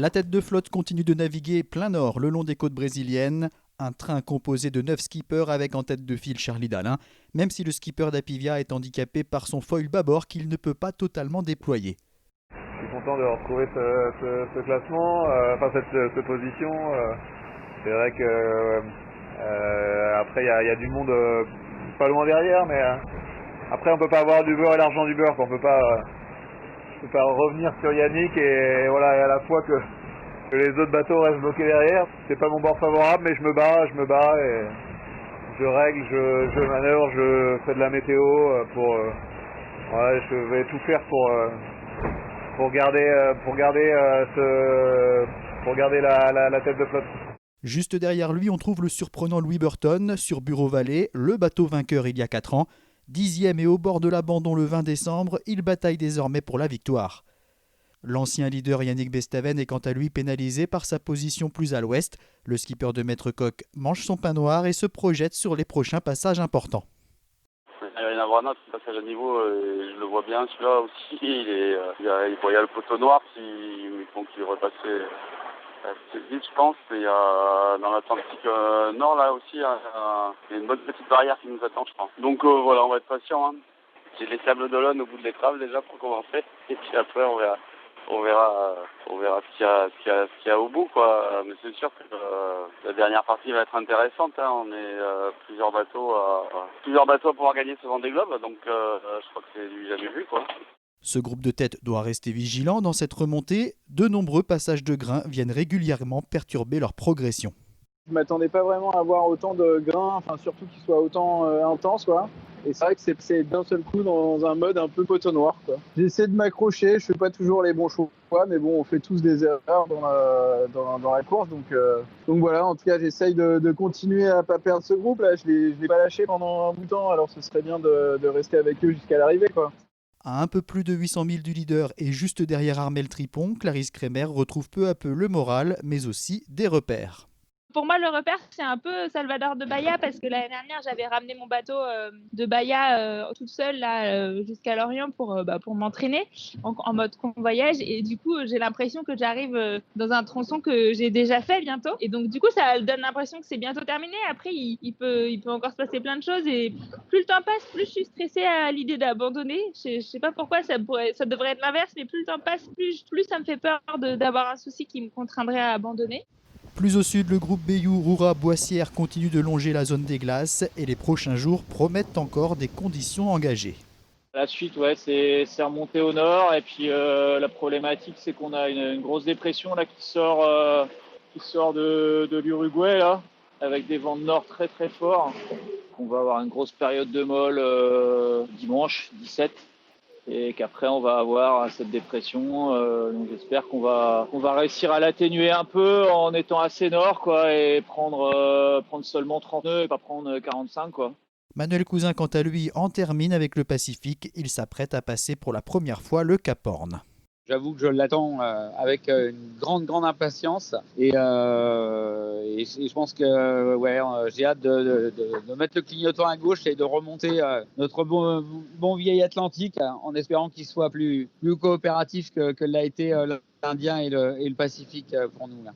La tête de flotte continue de naviguer plein nord le long des côtes brésiliennes. Un train composé de 9 skippers avec en tête de file Charlie Dalin, même si le skipper d'Apivia est handicapé par son foil bâbord qu'il ne peut pas totalement déployer. Je suis content de retrouver ce classement, cette position. C'est vrai que après il y a du monde pas loin derrière, mais après on peut pas avoir du beurre et l'argent du beurre. On peut pas revenir sur Yannick et voilà, et à la fois que les autres bateaux restent bloqués derrière. C'est pas mon bord favorable, mais je me bats et je règle, je manœuvre, je fais de la météo je vais tout faire pour garder la tête de flotte. Juste derrière lui, on trouve le surprenant Louis Burton sur Bureau Vallée, le bateau vainqueur il y a 4 ans. 10e et au bord de l'abandon le 20 décembre, il bataille désormais pour la victoire. L'ancien leader Yannick Bestaven est quant à lui pénalisé par sa position plus à l'ouest. Le skipper de Maître Coq mange son pain noir et se projette sur les prochains passages importants. Il y en a un autre passage à niveau, je le vois bien, celui-là aussi, il y a le poteau noir qui repasser assez vite, je pense. Et dans l'Atlantique Nord, là aussi, il y a une bonne petite barrière qui nous attend, je pense. Donc voilà, on va être patient. Hein. J'ai les sables d'Olonne au bout de l'étrave déjà pour commencer. Et puis après, on verra ce qu'il y a au bout, quoi. Mais c'est sûr que la dernière partie va être intéressante. Hein. On est plusieurs bateaux à pouvoir gagner ce Vendée Globe, donc je crois que c'est du jamais vu, quoi. Ce groupe de tête doit rester vigilant dans cette remontée. De nombreux passages de grains viennent régulièrement perturber leur progression. Je ne m'attendais pas vraiment à voir autant de grains, surtout qu'ils soient autant intenses, quoi. Et c'est vrai que c'est d'un seul coup dans un mode un peu poteau noir, quoi. J'essaie de m'accrocher, je fais pas toujours les bons choix, mais bon, on fait tous des erreurs dans la course, donc voilà. En tout cas, j'essaye de continuer à pas perdre ce groupe. Là, je l'ai pas lâché pendant un bout de temps, alors ce serait bien de rester avec eux jusqu'à l'arrivée, quoi. À un peu plus de 800 000 du leader et juste derrière Armel Tripon, Clarisse Kremer retrouve peu à peu le moral, mais aussi des repères. Pour moi, le repère, c'est un peu Salvador de Bahia parce que l'année dernière, j'avais ramené mon bateau de Bahia toute seule là jusqu'à Lorient pour m'entraîner en mode convoyage. Et du coup, j'ai l'impression que j'arrive dans un tronçon que j'ai déjà fait bientôt. Et donc, du coup, ça donne l'impression que c'est bientôt terminé. Après, il peut encore se passer plein de choses. Et plus le temps passe, plus je suis stressée à l'idée d'abandonner. Je sais pas pourquoi, ça devrait être l'inverse. Mais plus le temps passe, plus ça me fait peur d'avoir un souci qui me contraindrait à abandonner. Plus au sud, le groupe Bayou-Roura-Boissière continue de longer la zone des glaces et les prochains jours promettent encore des conditions engagées. La suite, c'est remonter au nord et puis la problématique, c'est qu'on a une grosse dépression là qui sort de l'Uruguay là, avec des vents de nord très très forts. On va avoir une grosse période de molle dimanche 17. Et qu'après on va avoir cette dépression, donc j'espère qu'on va réussir à l'atténuer un peu en étant assez nord, quoi, et prendre seulement 30 nœuds et pas prendre 45, quoi. Manuel Cousin, quant à lui, en termine avec le Pacifique. Il s'apprête à passer pour la première fois le Cap Horn. J'avoue que je l'attends avec une grande impatience et je pense que j'ai hâte de mettre le clignotant à gauche et de remonter notre bon vieil Atlantique en espérant qu'il soit plus coopératif que l'a été l'Indien et le Pacifique pour nous là.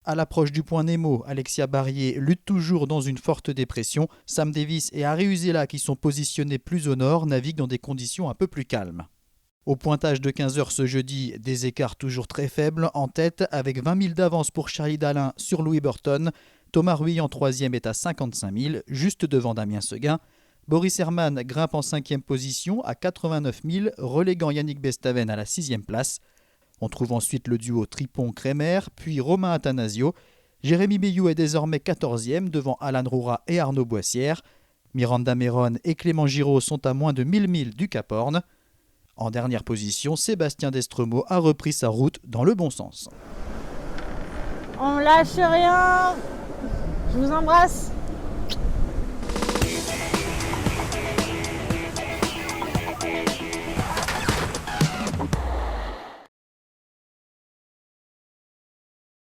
À l'approche du point Nemo, Alexia Barrier lutte toujours dans une forte dépression. Sam Davis et Harry Uzela, qui sont positionnés plus au nord, naviguent dans des conditions un peu plus calmes. Au pointage de 15h ce jeudi, des écarts toujours très faibles en tête avec 20 000 d'avance pour Charlie Dalin sur Louis Burton. Thomas Ruy en 3e est à 55 000, juste devant Damien Seguin. Boris Herman grimpe en 5e position à 89 000, reléguant Yannick Bestaven à la 6e place. On trouve ensuite le duo Tripon-Kremer, puis Romain Athanasio. Jérémy Bayou est désormais 14e devant Alan Roura et Arnaud Boissière. Miranda Meron et Clément Giraud sont à moins de 1000 milles du Cap Horn. En dernière position, Sébastien Destremaux a repris sa route dans le bon sens. On lâche rien. Je vous embrasse.